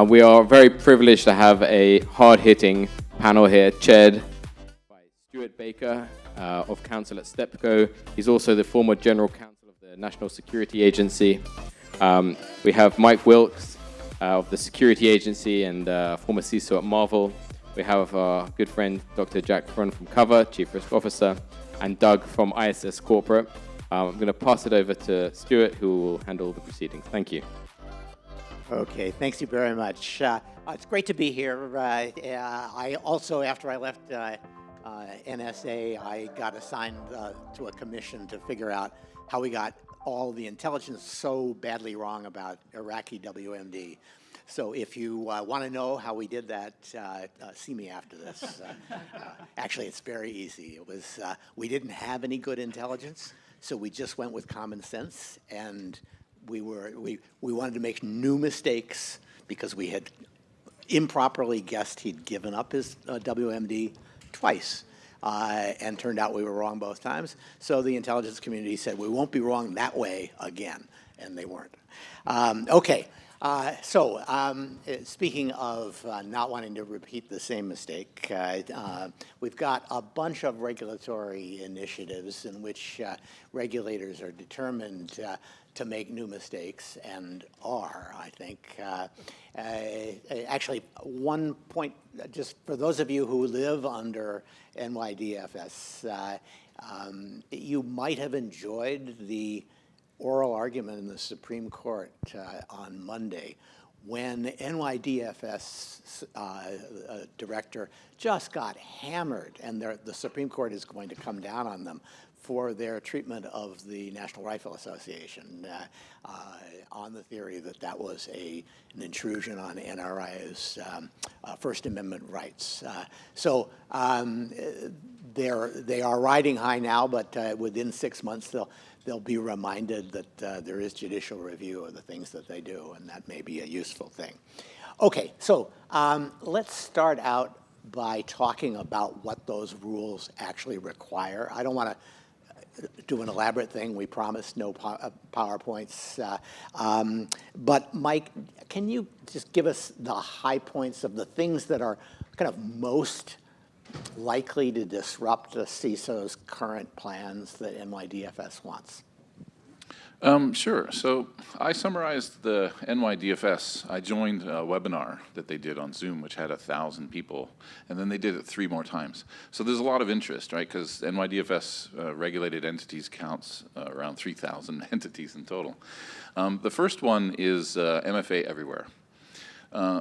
We are very privileged to have a hard-hitting panel here, chaired by Stuart Baker of Counsel at STEPCO. He's also the former General Counsel of the National Security Agency. We have Mike Wilkes of the Security Agency and former CISO at Marvel. We have our good friend Dr. Jack Frun from Kovrr, Chief Risk Officer, and Doug from ISS Corporate. I'm going to pass it over to Stuart, who will handle the proceedings. Thank you. Okay, thanks you very much. It's great to be here. I also, after I left NSA, I got assigned to a commission to figure out how we got all the intelligence so badly wrong about Iraqi WMD. So if you want to know how we did that, see me after this. Actually, it's very easy. It was we didn't have any good intelligence, so we just went with common sense, and we wanted to make new mistakes because we had improperly guessed he'd given up his WMD twice. And turned out we were wrong both times. So the intelligence community said, we won't be wrong that way again. And they weren't. Speaking of not wanting to repeat the same mistake, we've got a bunch of regulatory initiatives in which regulators are determined to make new mistakes and are, I think. Actually, one point, just for those of you who live under NYDFS, you might have enjoyed the oral argument in the Supreme Court on Monday when NYDFS director just got hammered, and the Supreme Court is going to come down on them for their treatment of the National Rifle Association on the theory that that was an intrusion on NRA's First Amendment rights. They are riding high now, but within 6 months they'll be reminded that there is judicial review of the things that they do, and that may be a useful thing. Okay, so let's start out by talking about what those rules actually require. I don't want to do an elaborate thing. We promised no PowerPoints. But Mike, can you just give us the high points of the things that are kind of most likely to disrupt the CISO's current plans that NYDFS wants? Sure. So I summarized the NYDFS. I joined a webinar that they did on Zoom, which had 1,000 people, and then they did it 3 more times. So there's a lot of interest, right? Because NYDFS regulated entities counts around 3,000 entities in total. The first one is MFA everywhere.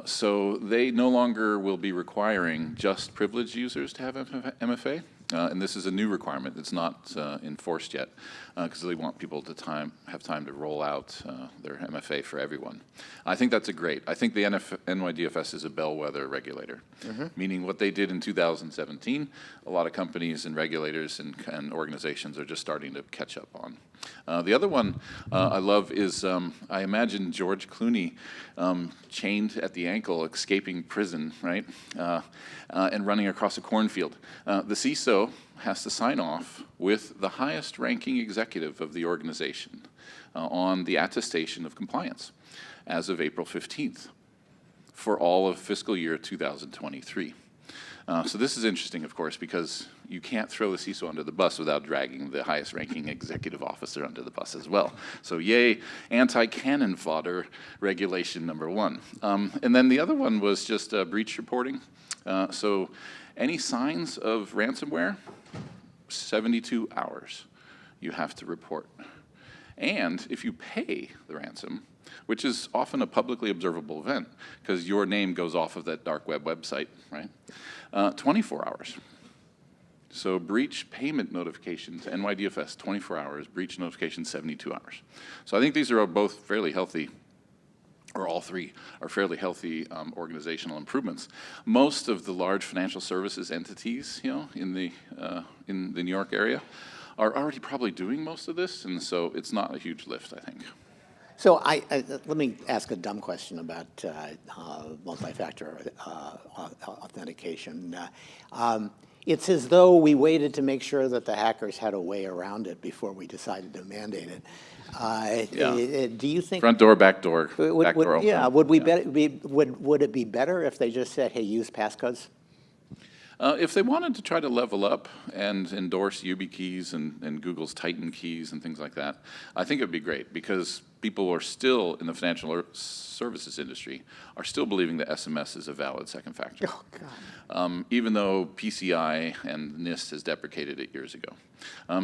So they no longer will be requiring just privileged users to have MFA. And this is a new requirement. It's not enforced yet because they want people to have time to roll out their MFA for everyone. I think that's great. I think the NYDFS is a bellwether regulator, meaning what they did in 2017, a lot of companies and regulators and organizations are just starting to catch up on. The other one I love is I imagine George Clooney chained at the ankle, escaping prison, right, and running across a cornfield. The CISO has to sign off with the highest ranking executive of the organization on the attestation of compliance as of April 15th for all of fiscal year 2023. So this is interesting, of course, because you can't throw the CISO under the bus without dragging the highest ranking executive officer under the bus as well. So yay, anti-cannon fodder regulation number 1. And then the other one was just breach reporting. So any signs of ransomware, 72 hours you have to report. And if you pay the ransom, which is often a publicly observable event because your name goes off of that dark web website, right? 24 hours. So breach payment notification to NYDFS, 24 hours, breach notification, 72 hours. So I think these are both fairly healthy, or all 3 are fairly healthy organizational improvements. Most of the large financial services entities, in the New York area, are already probably doing most of this, and so it's not a huge lift, I think. So let me ask a dumb question about multi-factor authentication. It's as though we waited to make sure that the hackers had a way around it before we decided to mandate it. Do you think Front door, back door, would, back door open. yeah, would it be better if they just said, hey, use passcodes? If they wanted to try to level up and endorse YubiKeys and Google's Titan keys and things like that, I think it would be great, because people are still, in the financial services industry, are still believing that SMS is a valid second factor. Oh, God. Even though PCI and NIST has deprecated it years ago.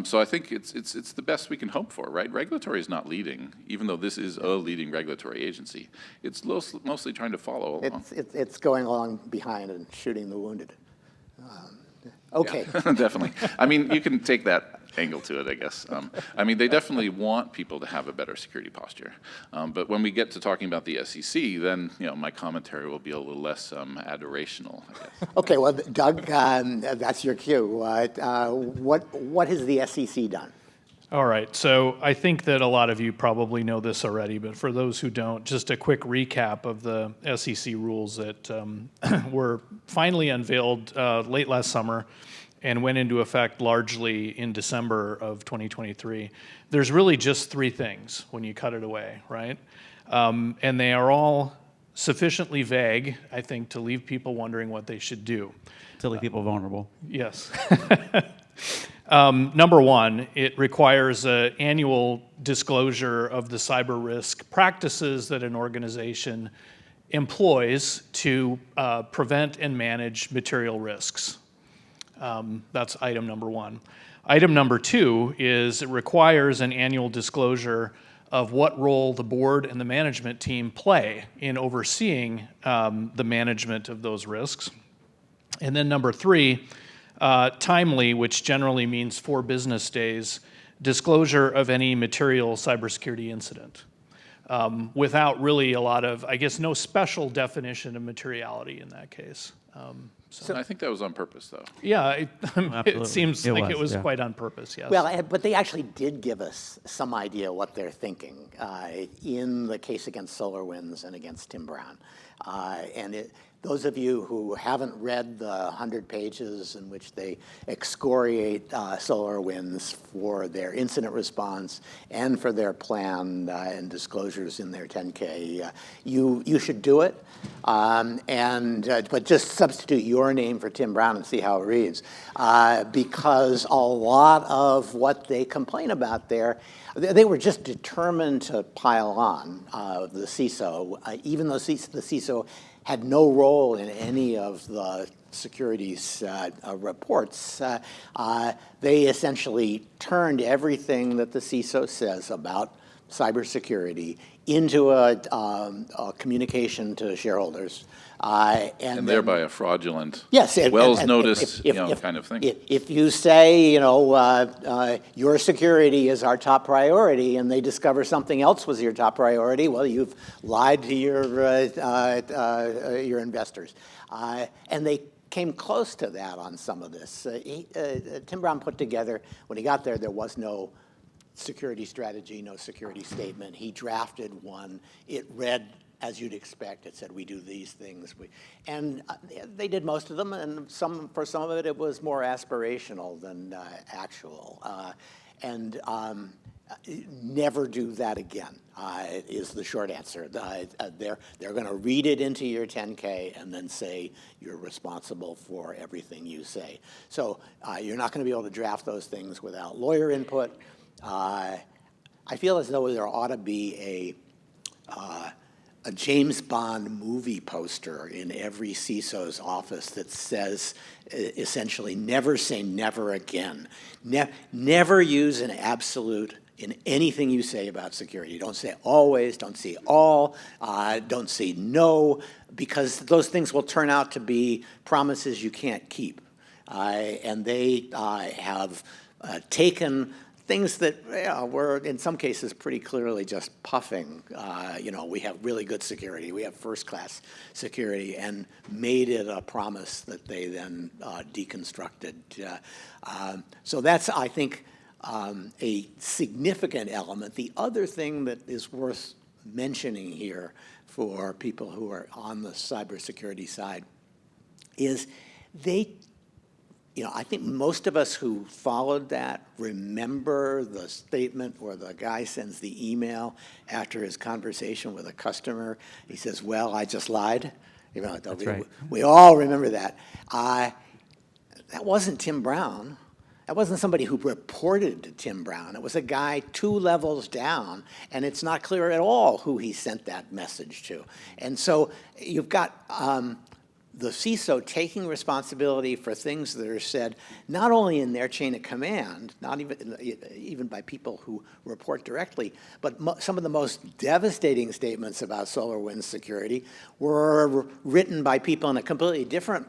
So I think it's the best we can hope for, right? Regulatory is not leading, even though this is a leading regulatory agency. It's mostly trying to follow along. It's going along behind and shooting the wounded. Okay. Yeah, definitely. I mean, you can take that angle to it, I guess. I mean, they definitely want people to have a better security posture. But when we get to talking about the SEC, then my commentary will be a little less adorational, I guess. Okay, well, Doug, that's your cue. What has the SEC done? All right, so I think that a lot of you probably know this already, but for those who don't, just a quick recap of the SEC rules that were finally unveiled late last summer and went into effect largely in December of 2023. There's really just three things when you cut it away, right? And they are all sufficiently vague, I think, to leave people wondering what they should do. To leave people vulnerable. Yes. Number one, it requires an annual disclosure of the cyber risk practices that an organization employs to prevent and manage material risks. That's item number one. Item number two is it requires an annual disclosure of what role the board and the management team play in overseeing the management of those risks. And then number three, timely, which generally means 4 business days, disclosure of any material cybersecurity incident, without really a lot of, I guess, no special definition of materiality in that case. So I think that was on purpose, though. Yeah, it seems like it was yeah. quite on purpose, yes. Well, but they actually did give us some idea what they're thinking in the case against SolarWinds and against Tim Brown. Those of you who haven't read the 100 pages in which they excoriate SolarWinds for their incident response and for their plan and disclosures in their 10K, you should do it. But just substitute your name for Tim Brown and see how it reads. Because a lot of what they complain about there, they were just determined to pile on the CISO, even though the CISO had no role in any of the securities reports. They essentially turned everything that the CISO says about cybersecurity into a communication to sharelders. And thereby a fraudulent, yes, Wells notice, kind of thing. If you say, your security is our top priority, and they discover something else was your top priority, well, you've lied to your investors. And they came close to that on some of this. Tim Brown put together, when he got there was no security strategy, no security statement. He drafted one. It read, as you'd expect, it said, we do these things. And they did most of them, and for some of it, it was more aspirational than actual. Never do that again is the short answer. They're going to read it into your 10K and then say you're responsible for everything you say. So you're not going to be able to draft those things without lawyer input. I feel as though there ought to be a James Bond movie poster in every CISO's office that says essentially never say never again. Never use an absolute in anything you say about security. Don't say always, don't say all, don't say no, because those things will turn out to be promises you can't keep. And they have taken things that were, in some cases, pretty clearly just puffing. We have really good security. We have first-class security, and made it a promise that they then deconstructed. So that's, I think, a significant element. The other thing that is worth mentioning here for people who are on the cybersecurity side is I think most of us who followed that remember the statement where the guy sends the email after his conversation with a customer. He says, "Well, I just lied." That's right. We all remember that. That wasn't Tim Brown. That wasn't somebody who reported to Tim Brown. It was a guy 2 levels down, and it's not clear at all who he sent that message to. And so you've got the CISO taking responsibility for things that are said not only in their chain of command, not even by people who report directly, but some of the most devastating statements about SolarWinds security were written by people in a completely different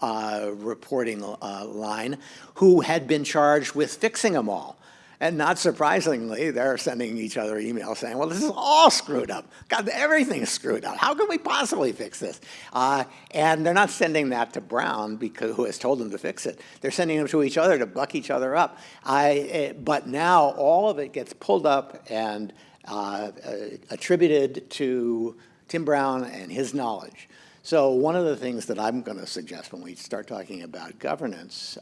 reporting line who had been charged with fixing them all. And not surprisingly, they're sending each other emails saying, well, this is all screwed up. God, everything's screwed up. How can we possibly fix this? And they're not sending that to Brown, who has told them to fix it. They're sending them to each other to buck each other up. But now all of it gets pulled up and attributed to Tim Brown and his knowledge. So one of the things that I'm going to suggest when we start talking about governance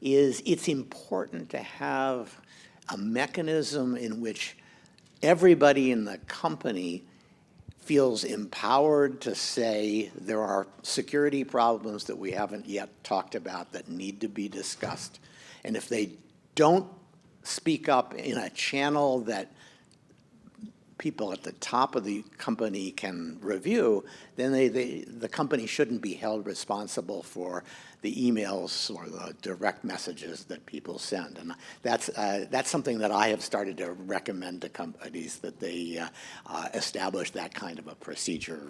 is it's important to have a mechanism in which everybody in the company feels empowered to say there are security problems that we haven't yet talked about that need to be discussed. And if they don't speak up in a channel that people at the top of the company can review, then the company shouldn't be held responsible for the emails or the direct messages that people send. And that's something that I have started to recommend to companies, that they establish that kind of a procedure.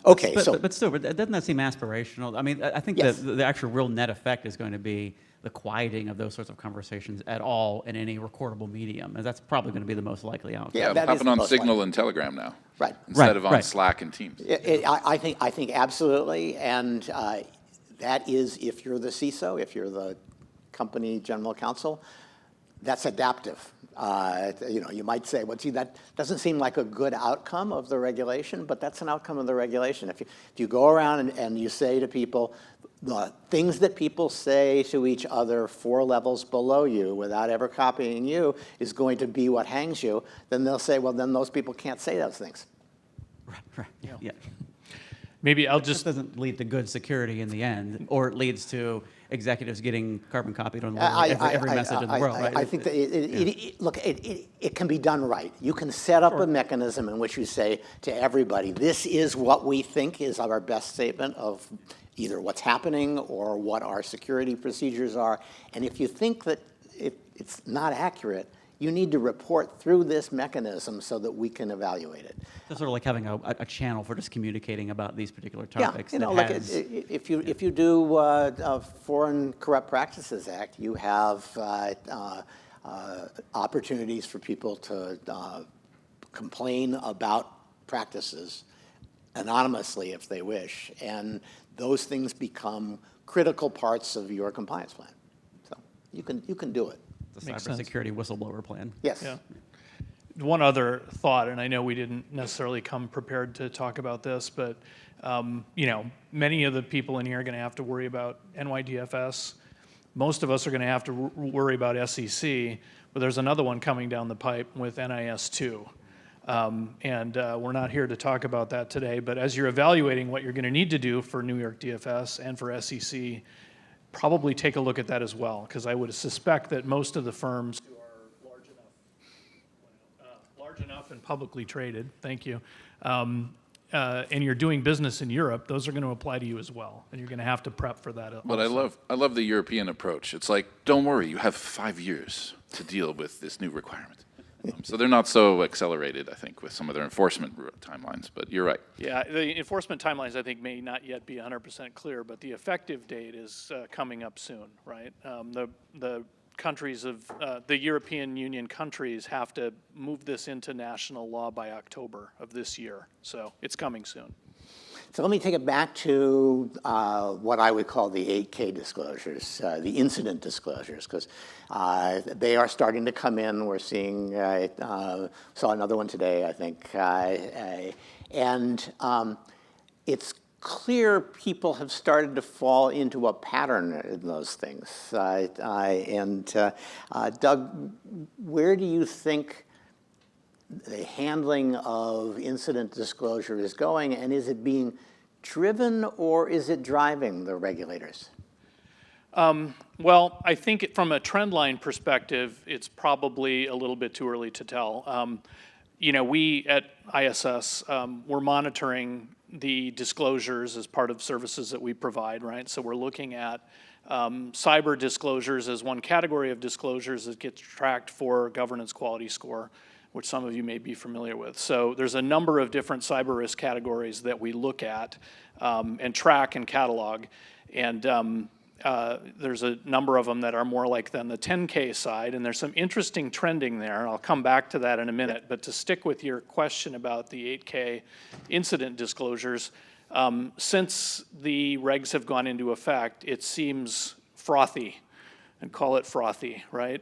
Okay, but still, doesn't that seem aspirational? I mean, I think Yes. the actual real net effect is going to be the quieting of those sorts of conversations at all in any recordable medium, and that's probably going to be the most likely outcome. Yeah, It'll that is happen the on most Signal likely. and Telegram now, Right. instead of on Right. Slack and Teams. I think absolutely, and that is, if you're the CISO, if you're the company general counsel, that's adaptive. You might say, well, gee, that doesn't seem like a good outcome of the regulation, but that's an outcome of the regulation. If you go around and you say to people, the things that people say to each other 4 levels below you without ever copying you is going to be what hangs you, then they'll say, well, then those people can't say those things. Right. Yeah. Maybe I'll This just, doesn't lead to good security in the end, or it leads to executives getting carbon copied on every message in the world, right? I think that look, it can be done right. You can set up a mechanism in which you say to everybody, this is what we think is our best statement of either what's happening or what our security procedures are. And if you think that it's not accurate, you need to report through this mechanism so that we can evaluate it. It's sort of like having a channel for just communicating about these particular topics. Yeah, that like has- if you do Foreign Corrupt Practices Act, you have opportunities for people to complain about practices anonymously if they wish, and those things become critical parts of your compliance plan. So you can do it. the Makes sense. cybersecurity whistleblower plan. Yes. yeah. One other thought, and I know we didn't necessarily come prepared to talk about this, but many of the people in here are going to have to worry about NYDFS. Most of us are going to have to worry about SEC, but there's another one coming down the pipe with NIS2. We're not here to talk about that today, but as you're evaluating what you're going to need to do for New York DFS and for SEC, probably take a look at that as well, because I would suspect that most of the firms who are large enough and publicly traded, thank you, and you're doing business in Europe, those are going to apply to you as well, and you're going to have to prep for that. But also. I love the European approach. It's like, don't worry, you have 5 years to deal with this new requirement. So they're not so accelerated, I think, with some of their enforcement timelines, but you're right. Yeah, the enforcement timelines, I think, may not yet be 100% clear, but the effective date is coming up soon, right? The countries of the European Union countries have to move this into national law by October of this year, so it's coming soon. So let me take it back to what I would call the 8K disclosures, the incident disclosures, because they are starting to come in. We're seeing, saw another one today, I think. And it's clear people have started to fall into a pattern in those things. Doug, where do you think the handling of incident disclosure is going, and is it being driven or is it driving the regulators? Well, I think from a trend line perspective, it's probably a little bit too early to tell. We at ISS, we're monitoring the disclosures as part of services that we provide, right? So we're looking at cyber disclosures as one category of disclosures that gets tracked for governance quality score, which some of you may be familiar with. So there's a number of different cyber risk categories that we look at and track and catalog. And there's a number of them that are more like than the 10K side, and there's some interesting trending there. I'll come back to that in a minute, but to stick with your question about the 8K incident disclosures, since the regs have gone into effect, it seems frothy, and call it frothy, right?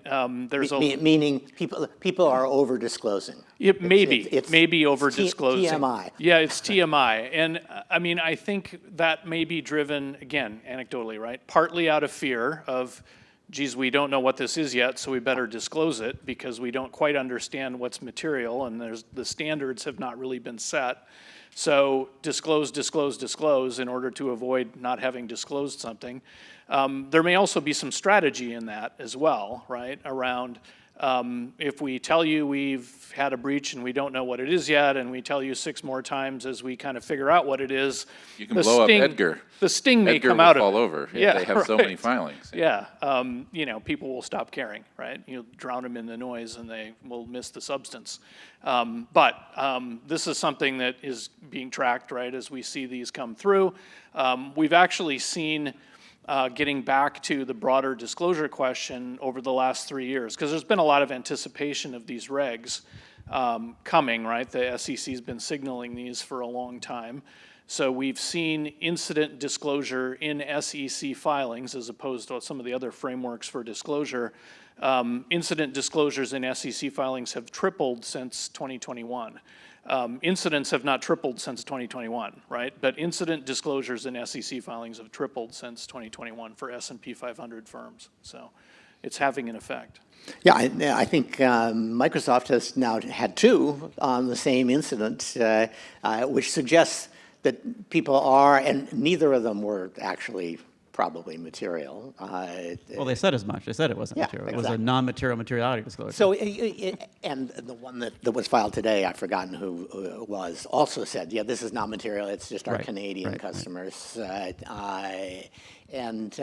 Meaning people are over disclosing. It may be over disclosing. TMI. Yeah, it's TMI. And I think that may be driven, again, anecdotally, right? Partly out of fear of, geez, we don't know what this is yet, so we better disclose it because we don't quite understand what's material and the standards have not really been set. So disclose, disclose, disclose in order to avoid not having disclosed something. There may also be some strategy in that as well, right? Around if we tell you we've had a breach and we don't know what it is yet, and we tell you 6 more times as we kind of figure out what it is, you can blow up Edgar. The sting may Edgar come will out of fall it. over. Yeah, they have so many filings. Yeah, people will stop caring, right? You drown them in the noise and they will miss the substance. But this is something that is being tracked, right, as we see these come through. We've actually seen, getting back to the broader disclosure question over the last 3 years, because there's been a lot of anticipation of these regs coming, right? The SEC's been signaling these for a long time. So we've seen incident disclosure in SEC filings as opposed to some of the other frameworks for disclosure. Incident disclosures in SEC filings have tripled since 2021. Incidents have not tripled since 2021, right? But incident disclosures in SEC filings have tripled since 2021 for S&P 500 firms. So it's having an effect. Yeah, I think Microsoft has now had 2 on the same incident, which suggests that people are, and neither of them were actually probably material. Well, they said as much. They said it wasn't material. It was a non-material materiality disclosure. So, and the one that was filed today, I've forgotten who it was, also said, yeah, this is not material. It's just our Canadian customers. And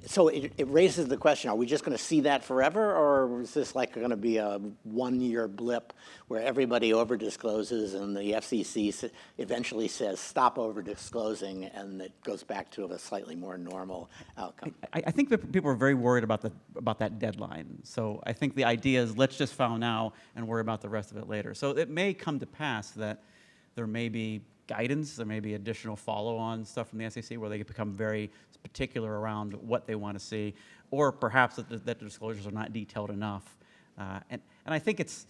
so it raises the question, are we just going to see that forever, or is this like going to be a 1-year blip where everybody over-discloses and the FCC eventually says, stop over-disclosing, and it goes back to a slightly more normal outcome? I think that people are very worried about that deadline. So I think the idea is let's just file now and worry about the rest of it later. So it may come to pass that there may be guidance, there may be additional follow-on stuff from the SEC where they become very particular around what they want to see, or perhaps that the disclosures are not detailed enough. And I think it's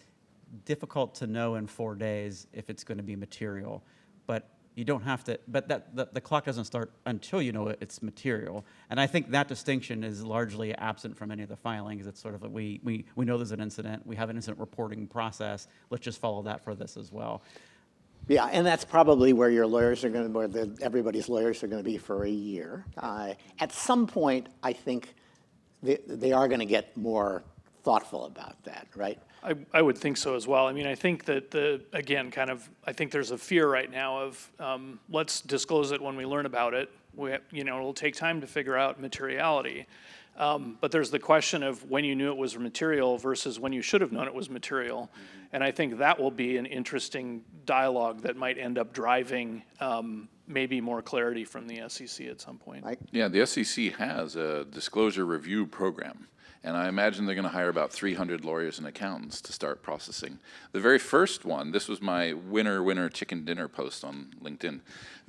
difficult to know in 4 days if it's going to be material, but you don't have to, but the clock doesn't start until you know it's material. And I think that distinction is largely absent from any of the filings. It's sort of like we know there's an incident, we have an incident reporting process, let's just follow that for this as well. Yeah, and that's probably where your lawyers are going to, where everybody's lawyers are going to be for a year. At some point, I think they are going to get more thoughtful about that, right? I would think so as well. I mean, I think that I think there's a fear right now of let's disclose it when we learn about it. It'll take time to figure out materiality. But there's the question of when you knew it was material versus when you should have known it was material. And I think that will be an interesting dialogue that might end up driving maybe more clarity from the SEC at some point. Yeah, the SEC has a disclosure review program. And I imagine they're going to hire about 300 lawyers and accountants to start processing. The very first one, this was my winner chicken dinner post on LinkedIn,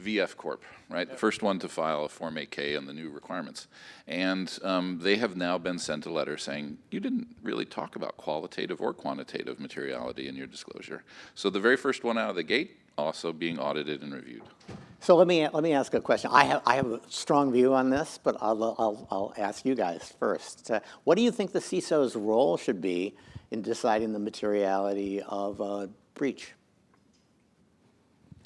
VF Corp, right? The first one to file a Form 8K on the new requirements. And they have now been sent a letter saying, you didn't really talk about qualitative or quantitative materiality in your disclosure. So the very first one out of the gate, also being audited and reviewed. So let me ask a question. I have a strong view on this, but I'll ask you guys first. What do you think the CISO's role should be in deciding the materiality of a breach?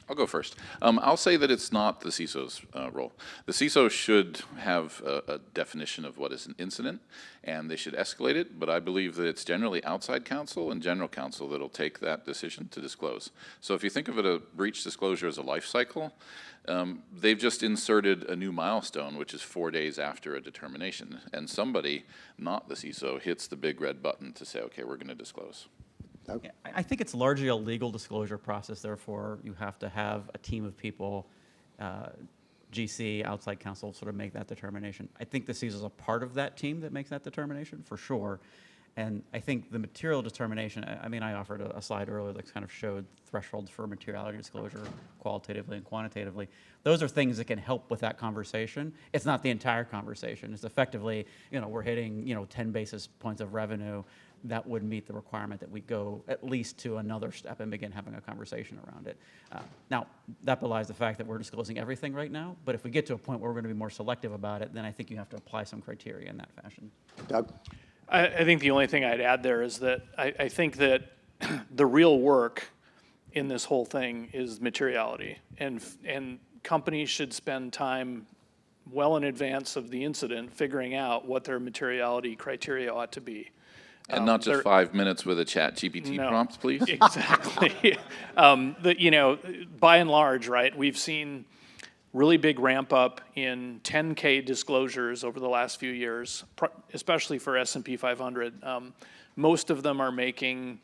I'll go first. I'll say that it's not the CISO's role. The CISO should have a definition of what is an incident, and they should escalate it, but I believe that it's generally outside counsel and general counsel that'll take that decision to disclose. So if you think of it, a breach disclosure as a life cycle, they've just inserted a new milestone, which is 4 days after a determination, and somebody, not the CISO, hits the big red button to say, okay, we're going to disclose. Okay. I think it's largely a legal disclosure process. Therefore, you have to have a team of people, GC, outside counsel, sort of make that determination. I think the CISO is a part of that team that makes that determination, for sure. And I think the material determination, I mean, I offered a slide earlier that kind of showed thresholds for materiality disclosure, qualitatively and quantitatively. Those are things that can help with that conversation. It's not the entire conversation. It's effectively, we're hitting, 10 basis points of revenue. That would meet the requirement that we go at least to another step and begin having a conversation around it. Now, that belies the fact that we're disclosing everything right now, but if we get to a point where we're going to be more selective about it, then I think you have to apply some criteria in that fashion. Doug? I think the only thing I'd add there is that I think that the real work in this whole thing is materiality, and companies should spend time well in advance of the incident figuring out what their materiality criteria ought to be. And not just 5 minutes with a chat GPT prompt, please. Exactly. By and large, right, we've seen really big ramp up in 10K disclosures over the last few years, especially for S&P 500. Most of them are making,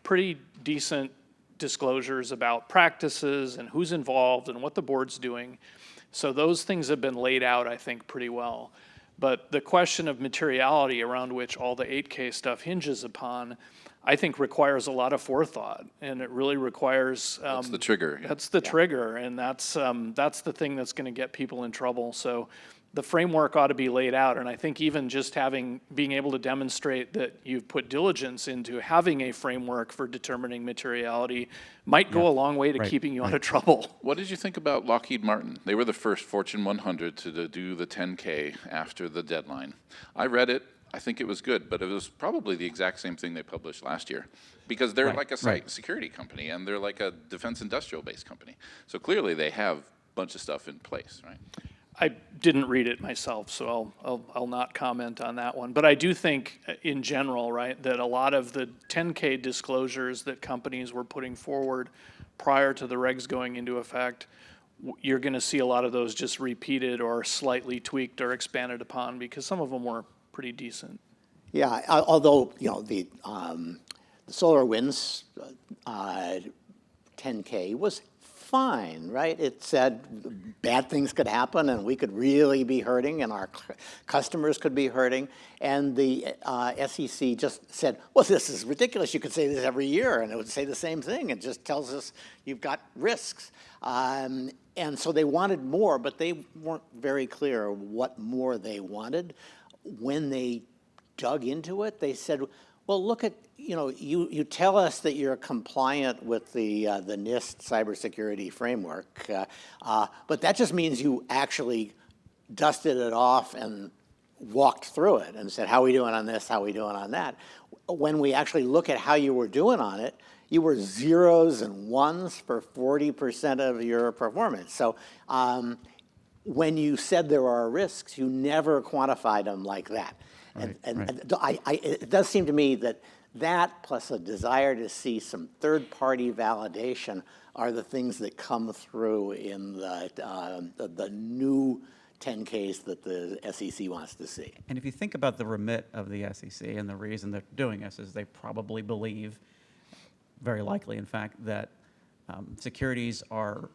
pretty decent disclosures about practices and who's involved and what the board's doing. So those things have been laid out, I think, pretty well. But the question of materiality around which all the 8K stuff hinges upon, I think requires a lot of forethought, and it really requires. That's the trigger. That's the trigger, and that's the thing that's going to get people in trouble. So the framework ought to be laid out, and I think even just being able to demonstrate that you've put diligence into having a framework for determining materiality might go a long way to keeping you out of trouble. What did you think about Lockheed Martin? They were the first Fortune 100 to do the 10K after the deadline. I read it. I think it was good, but it was probably the exact same thing they published last year, because they're like a security company, and they're like a defense industrial-based company. So clearly they have a bunch of stuff in place, right? I didn't read it myself, so I'll not comment on that one. But I do think, in general, right, that a lot of the 10K disclosures that companies were putting forward prior to the regs going into effect, you're going to see a lot of those just repeated or slightly tweaked or expanded upon, because some of them were pretty decent. Yeah, although, the SolarWinds 10K was fine, right? It said bad things could happen and we could really be hurting and our customers could be hurting. And the SEC just said, well, this is ridiculous. You could say this every year and it would say the same thing. It just tells us you've got risks. And so they wanted more, but they weren't very clear what more they wanted. When they dug into it, they said, well, look at, you tell us that you're compliant with the NIST cybersecurity framework, but that just means you actually dusted it off and walked through it and said, how are we doing on this, how are we doing on that? When we actually look at how you were doing on it, you were zeros and ones for 40% of your performance. So when you said there are risks, you never quantified them like that. It does seem to me that plus a desire to see some third-party validation are the things that come through in the new 10Ks that the SEC wants to see. And if you think about the remit of the SEC and the reason they're doing this is they probably believe, very likely in fact, that securities are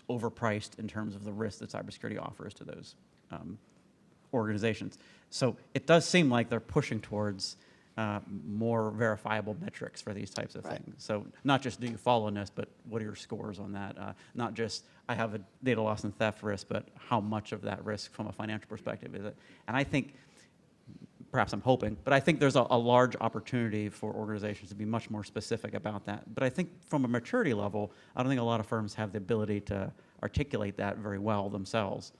overpriced in terms of the risk that cybersecurity offers to those organizations. So it does seem like they're pushing towards more verifiable metrics for these types of things. So not just do you follow NIST, but what are your scores on that? Not just I have a data loss and theft risk, but how much of that risk from a financial perspective is it? And I think perhaps I'm hoping, but I think there's a large opportunity for organizations to be much more specific about that. But I think from a maturity level, I don't think a lot of firms have the ability to articulate that very well themselves.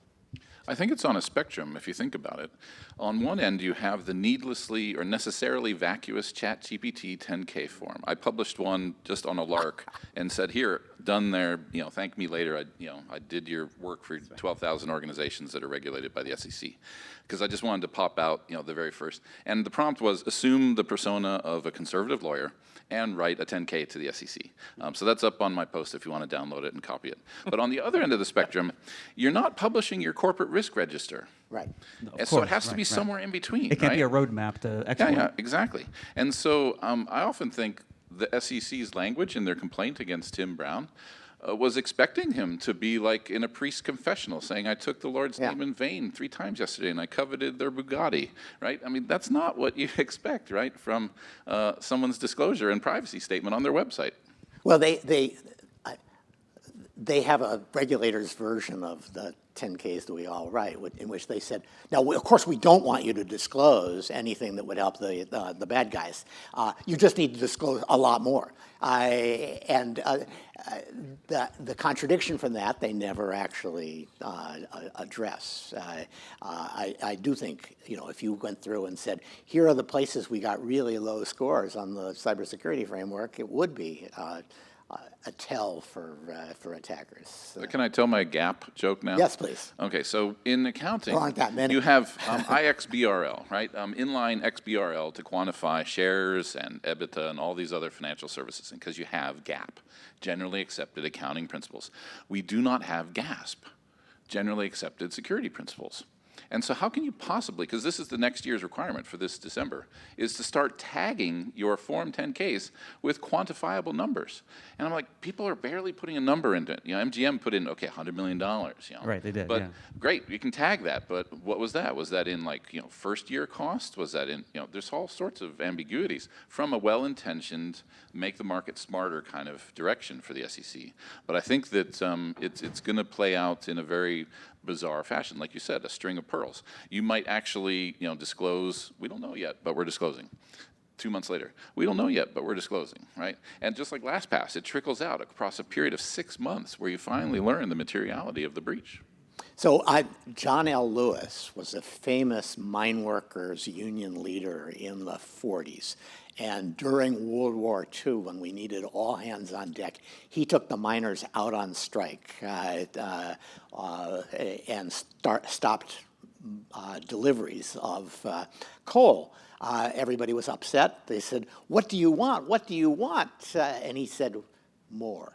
I think it's on a spectrum, if you think about it. On one end, you have the needlessly or necessarily vacuous ChatGPT 10K form. I published one just on a lark and said, here, done there, thank me later. I did your work for 12,000 organizations that are regulated by the SEC. Because I just wanted to pop out, the very first. And the prompt was, assume the persona of a conservative lawyer and write a 10K to the SEC. So that's up on my post if you want to download it and copy it. But on the other end of the spectrum, you're not publishing your corporate risk register. Right. And so it has to be somewhere in between. It can't right? be a roadmap to export. Yeah, exactly. And so I often think the SEC's language in their complaint against Tim Brown was expecting him to be like in a priest's confessional, saying, I took the Lord's name in vain 3 times yesterday, and I coveted their Bugatti, right? I mean, that's not what you expect, right, from someone's disclosure and privacy statement on their website. Well, they have a regulator's version of the 10Ks that we all write, in which they said, now, of course, we don't want you to disclose anything that would help the bad guys. You just need to disclose a lot more. The contradiction from that, they never actually address. I do think, if you went through and said, here are the places we got really low scores on the cybersecurity framework, it would be a tell for attackers. Can I tell my gap joke now? Yes, please. Okay, so in accounting, There aren't that many. you have IXBRL, right? Inline XBRL to quantify shares and EBITDA and all these other financial services, because you have GAAP, generally accepted accounting principles. We do not have GASP, generally accepted security principles. And so how can you possibly, because this is the next year's requirement for this December, is to start tagging your Form 10Ks with quantifiable numbers. And I'm like, people are barely putting a number into it. MGM put in, okay, $100 million. Right, they did, But yeah. great, you can tag that, but what was that? Was that in first year cost? Was that in, there's all sorts of ambiguities from a well-intentioned, make the market smarter kind of direction for the SEC. But I think that it's going to play out in a very bizarre fashion, like you said, a string of pearls. You might actually, disclose, we don't know yet, but we're disclosing. 2 months later, we don't know yet, but we're disclosing, right? And just like LastPass, it trickles out across a period of 6 months where you finally learn the materiality of the breach. So John L. Lewis was a famous mine workers union leader in the 40s. And during World War II, when we needed all hands on deck, he took the miners out on strike and stopped deliveries of coal. Everybody was upset. They said, what do you want? What do you want? And he said, more.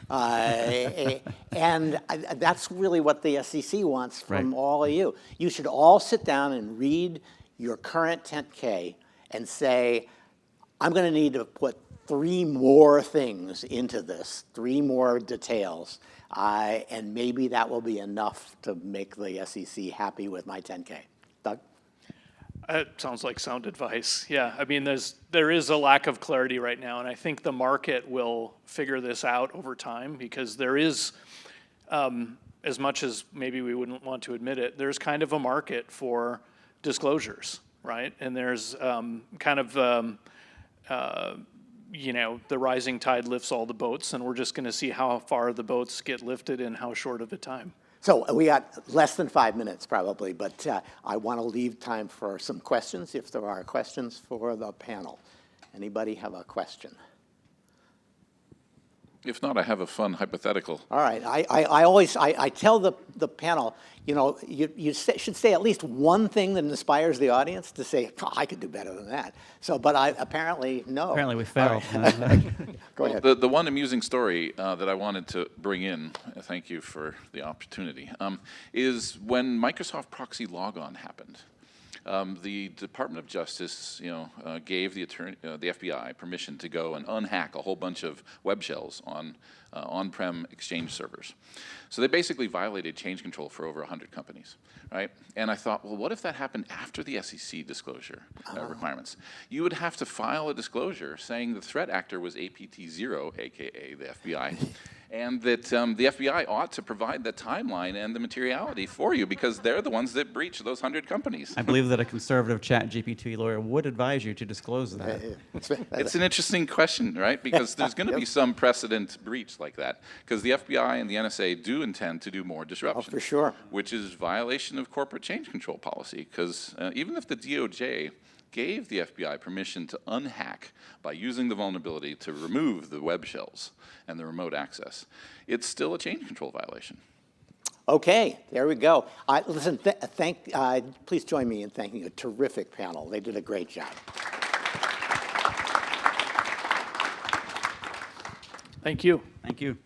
And that's really what the SEC wants from all of you. You should all sit down and read your current 10K and say, I'm going to need to put 3 more things into this, 3 more details, and maybe that will be enough to make the SEC happy with my 10K. Doug? It sounds like sound advice. Yeah, I mean, there is a lack of clarity right now, and I think the market will figure this out over time, because there is, as much as maybe we wouldn't want to admit it, there's kind of a market for disclosures, right? And there's the rising tide lifts all the boats, and we're just going to see how far the boats get lifted in how short of a time. So we got less than 5 minutes probably, but I want to leave time for some questions, if there are questions for the panel. Anybody have a question? If not, I have a fun hypothetical. All right. I always tell the panel, you should say at least one thing that inspires the audience to say, oh, I could do better than that. So, but apparently, no. Apparently we failed. Go ahead. The one amusing story that I wanted to bring in, thank you for the opportunity, is when Microsoft Proxy Logon happened. The Department of Justice, gave the FBI permission to go and unhack a whole bunch of web shells on on-prem Exchange servers. So they basically violated change control for over 100 companies, right? And I thought, well, what if that happened after the SEC disclosure requirements? You would have to file a disclosure saying the threat actor was APT0, aka the FBI, and that the FBI ought to provide the timeline and the materiality for you because they're the ones that breach those 100 companies. I believe that a conservative ChatGPT lawyer would advise you to disclose that. It's an interesting question, right? Because there's going to be some precedent breach like that because the FBI and the NSA do intend to do more disruption. for sure. Which is violation of corporate change control policy because even if the DOJ gave the FBI permission to unhack by using the vulnerability to remove the web shells and the remote access, it's still a change control violation. Okay, there we go. Listen, please join me in thanking a terrific panel. They did a great job. Thank you. Thank you.